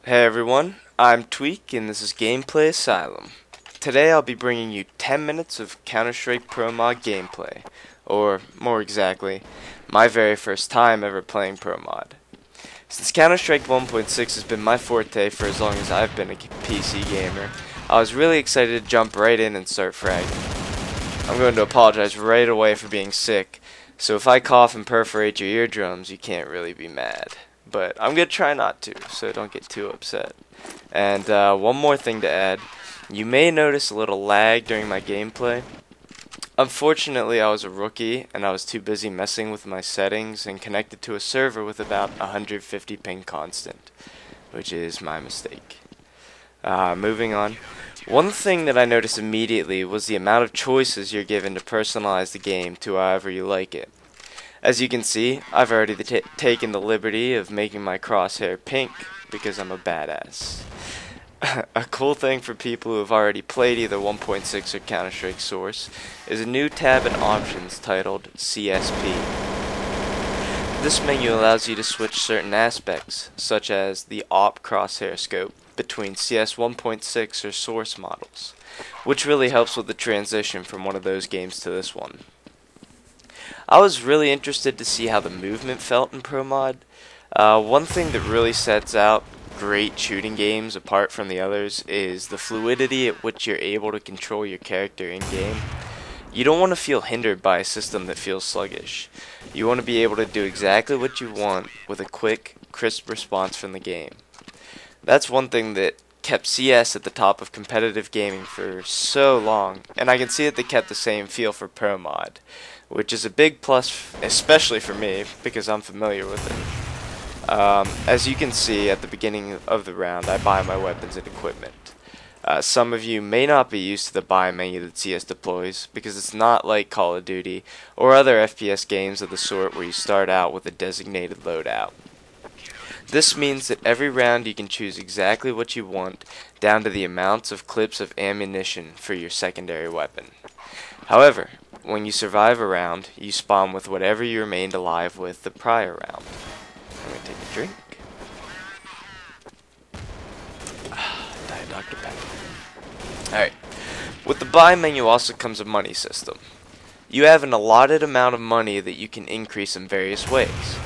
Hey everyone, I'm Tweak and this is Gameplay Asylum. Today I'll be bringing you 10 minutes of Counter-Strike ProMod gameplay, or more exactly, my very first time ever playing ProMod. Since Counter-Strike 1.6 has been my forte for as long as I've been a PC gamer, I was really excited to jump right in and start fragging. I'm going to apologize right away for being sick, so if I cough and perforate your eardrums, you can't really be mad. But I'm going to try not to, so don't get too upset. And one more thing to add. You may notice a little lag during my gameplay. Unfortunately, I was a rookie, and I was too busy messing with my settings and connected to a server with about 150 ping constant, which is my mistake. Moving on. One thing that I noticed immediately was the amount of choices you're given to personalize the game to however you like it. As you can see, I've already taken the liberty of making my crosshair pink because I'm a badass. A cool thing for people who have already played either 1.6 or Counter-Strike Source is a new tab in options titled CSP. This menu allows you to switch certain aspects, such as the op crosshair scope, between CS 1.6 or Source models, which really helps with the transition from one of those games to this one. I was really interested to see how the movement felt in ProMod. One thing that really sets out great shooting games apart from the others is the fluidity at which you're able to control your character in-game. You don't want to feel hindered by a system that feels sluggish. You want to be able to do exactly what you want with a quick, crisp response from the game. That's one thing that kept CS at the top of competitive gaming for so long, and I can see that they kept the same feel for ProMod, which is a big plus, especially for me, because I'm familiar with it. As you can see at the beginning of the round, I buy my weapons and equipment. Some of you may not be used to the buy menu that CS deploys, because it's not like Call of Duty or other FPS games of the sort where you start out with a designated loadout. This means that every round you can choose exactly what you want, down to the amounts of clips of ammunition for your secondary weapon. However, when you survive a round, you spawn with whatever you remained alive with the prior round. I'm going to take a drink. Diet Dr. Pepper. Alright, with the buy menu also comes a money system. You have an allotted amount of money that you can increase in various ways.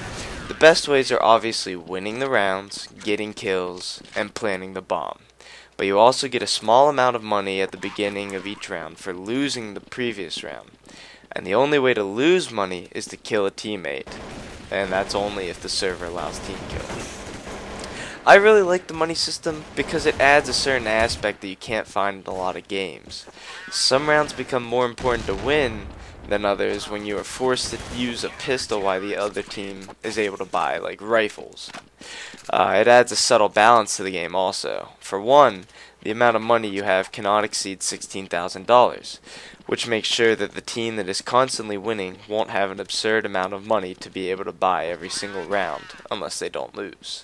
The best ways are obviously winning the rounds, getting kills, and planting the bomb. But you also get a small amount of money at the beginning of each round for losing the previous round. And the only way to lose money is to kill a teammate. And that's only if the server allows team kill. I really like the money system because it adds a certain aspect that you can't find in a lot of games. Some rounds become more important to win than others when you are forced to use a pistol while the other team is able to buy, like rifles. It adds a subtle balance to the game also. For one, the amount of money you have cannot exceed $16,000, which makes sure that the team that is constantly winning won't have an absurd amount of money to be able to buy every single round, unless they don't lose.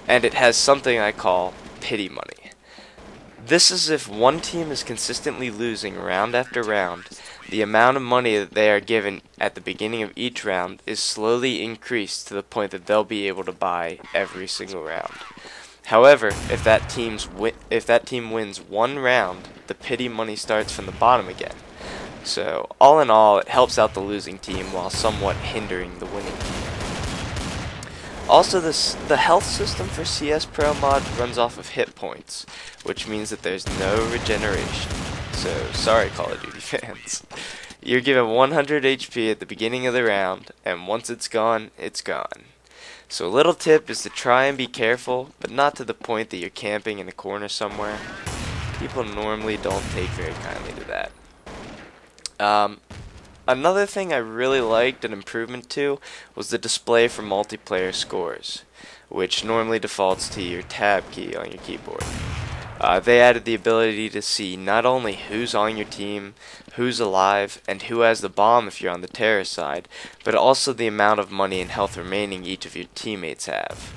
And it has something I call pity money. This is if one team is consistently losing round after round, the amount of money that they are given at the beginning of each round is slowly increased to the point that they'll be able to buy every single round. However, if that team wins one round, the pity money starts from the bottom again. So, all in all, it helps out the losing team while somewhat hindering the winning team. Also, the health system for CSPromod runs off of hit points, which means that there's no regeneration. So, sorry Call of Duty fans. You're given 100 HP at the beginning of the round, and once it's gone, it's gone. So a little tip is to try and be careful, but not to the point that you're camping in a corner somewhere. People normally don't take very kindly to that. Another thing I really liked an improvement to was the display for multiplayer scores, which normally defaults to your tab key on your keyboard. They added the ability to see not only who's on your team, who's alive, and who has the bomb if you're on the terrorist side, but also the amount of money and health remaining each of your teammates have.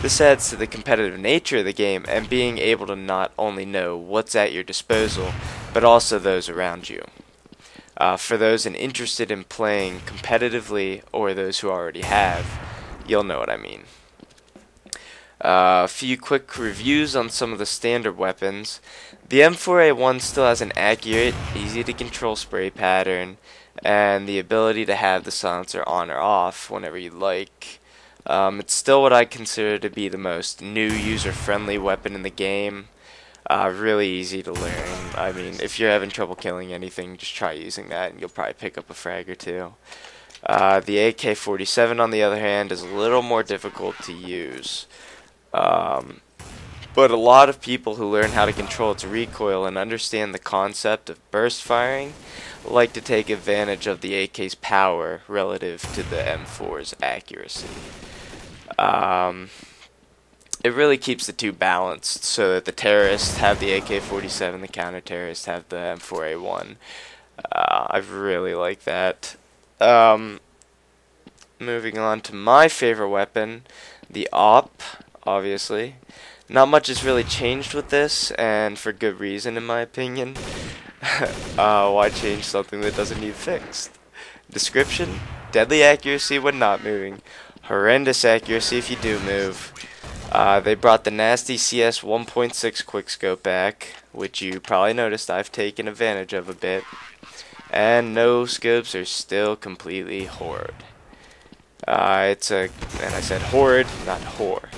This adds to the competitive nature of the game and being able to not only know what's at your disposal, but also those around you. For those interested in playing competitively or those who already have, you'll know what I mean. A few quick reviews on some of the standard weapons. The M4A1 still has an accurate, easy to control spray pattern, and the ability to have the silencer on or off whenever you like. It's still what I consider to be the most new user-friendly weapon in the game. Really easy to learn. I mean, if you're having trouble killing anything, just try using that and you'll probably pick up a frag or two. The AK-47 on the other hand is a little more difficult to use. But a lot of people who learn how to control its recoil and understand the concept of burst firing like to take advantage of the AK's power relative to the M4's accuracy. It really keeps the two balanced so that the terrorists have the AK-47, the counter-terrorists have the M4A1. I really like that. Moving on to my favorite weapon, the AWP, obviously. Not much has really changed with this, and for good reason in my opinion. Why change something that doesn't need fixed? Description: deadly accuracy when not moving, horrendous accuracy if you do move. They brought the nasty CS 1.6 quickscope back, which you probably noticed I've taken advantage of a bit. And no scopes are still completely horrid. And I said horrid, not whore.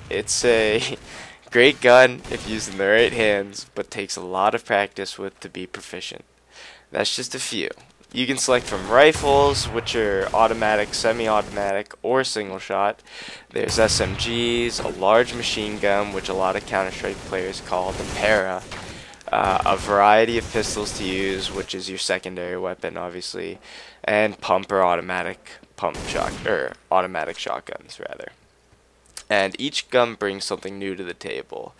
It's a great gun if used in the right hands, but takes a lot of practice with to be proficient. That's just a few. You can select from rifles, which are automatic, semi-automatic, or single shot. There's SMGs, a large machine gun, which a lot of Counter-Strike players call the Para. A variety of pistols to use, which is your secondary weapon, obviously, and automatic shotguns, rather. And each gun brings something new to the table.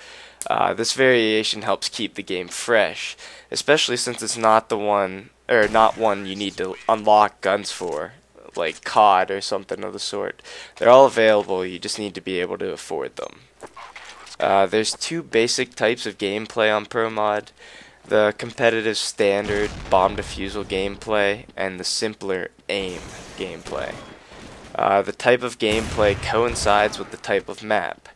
This variation helps keep the game fresh, especially since it's not one you need to unlock guns for, like COD or something of the sort. They're all available, you just need to be able to afford them. There's two basic types of gameplay on ProMod: the competitive standard bomb defusal gameplay and the simpler aim gameplay. The type of gameplay coincides with the type of map.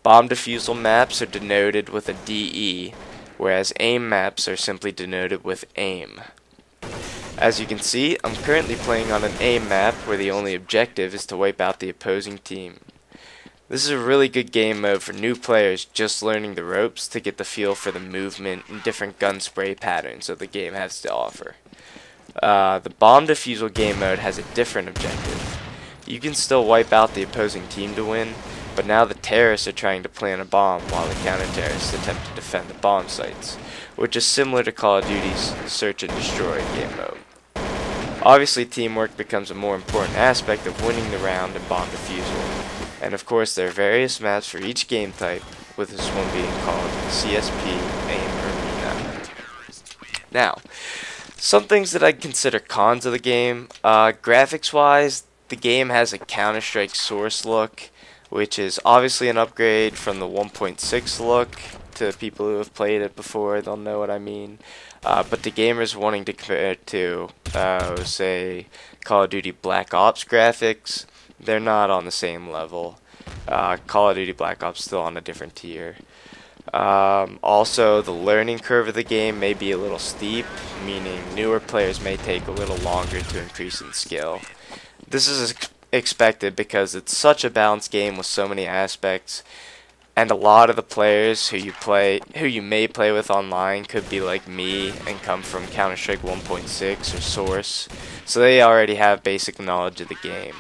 Bomb defusal maps are denoted with a DE, whereas aim maps are simply denoted with AIM. As you can see, I'm currently playing on an aim map where the only objective is to wipe out the opposing team. This is a really good game mode for new players just learning the ropes to get the feel for the movement and different gun spray patterns that the game has to offer. The bomb defusal game mode has a different objective. You can still wipe out the opposing team to win, but now the terrorists are trying to plant a bomb while the counter-terrorists attempt to defend the bomb sites, which is similar to Call of Duty's Search and Destroy game mode. Obviously, teamwork becomes a more important aspect of winning the round in bomb defusal, and of course there are various maps for each game type, with this one being called CSP Aim Arena. Now, some things that I'd consider cons of the game. Graphics-wise, the game has a Counter-Strike source look, which is obviously an upgrade from the 1.6 look. To people who have played it before, they'll know what I mean. But the gamers wanting to compare it to, say, Call of Duty Black Ops graphics, they're not on the same level. Call of Duty Black Ops still on a different tier. Also, the learning curve of the game may be a little steep, meaning newer players may take a little longer to increase in skill. This is expected because it's such a balanced game with so many aspects, and a lot of the players who you may play with online could be like me and come from Counter-Strike 1.6 or Source, so they already have basic knowledge of the game.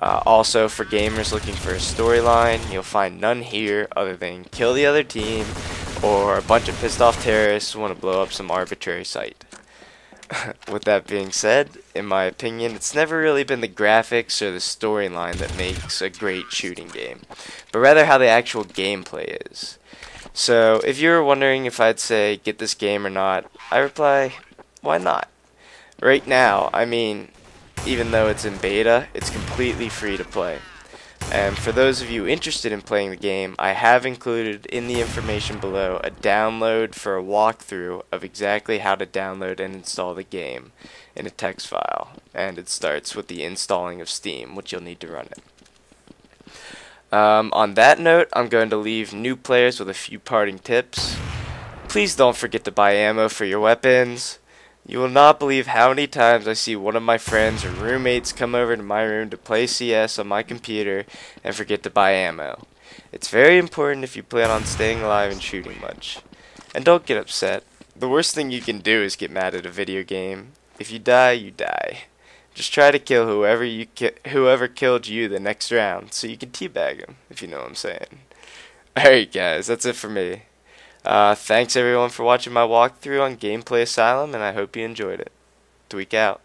Also, for gamers looking for a storyline, you'll find none here other than kill the other team or a bunch of pissed off terrorists who want to blow up some arbitrary site. With that being said, in my opinion, it's never really been the graphics or the storyline that makes a great shooting game, but rather how the actual gameplay is. So, if you were wondering if I'd say get this game or not, I reply, why not? Right now, I mean, even though it's in beta, it's completely free to play. And for those of you interested in playing the game, I have included in the information below a download for a walkthrough of exactly how to download and install the game in a text file. And it starts with the installing of Steam, which you'll need to run it. On that note, I'm going to leave new players with a few parting tips. Please don't forget to buy ammo for your weapons. You will not believe how many times I see one of my friends or roommates come over to my room to play CS on my computer and forget to buy ammo. It's very important if you plan on staying alive and shooting much. And don't get upset. The worst thing you can do is get mad at a video game. If you die, you die. Just try to kill whoever killed you the next round, so you can teabag him, if you know what I'm saying. Alright guys, that's it for me. Thanks everyone for watching my walkthrough on Gameplay Asylum, and I hope you enjoyed it. Tweak out.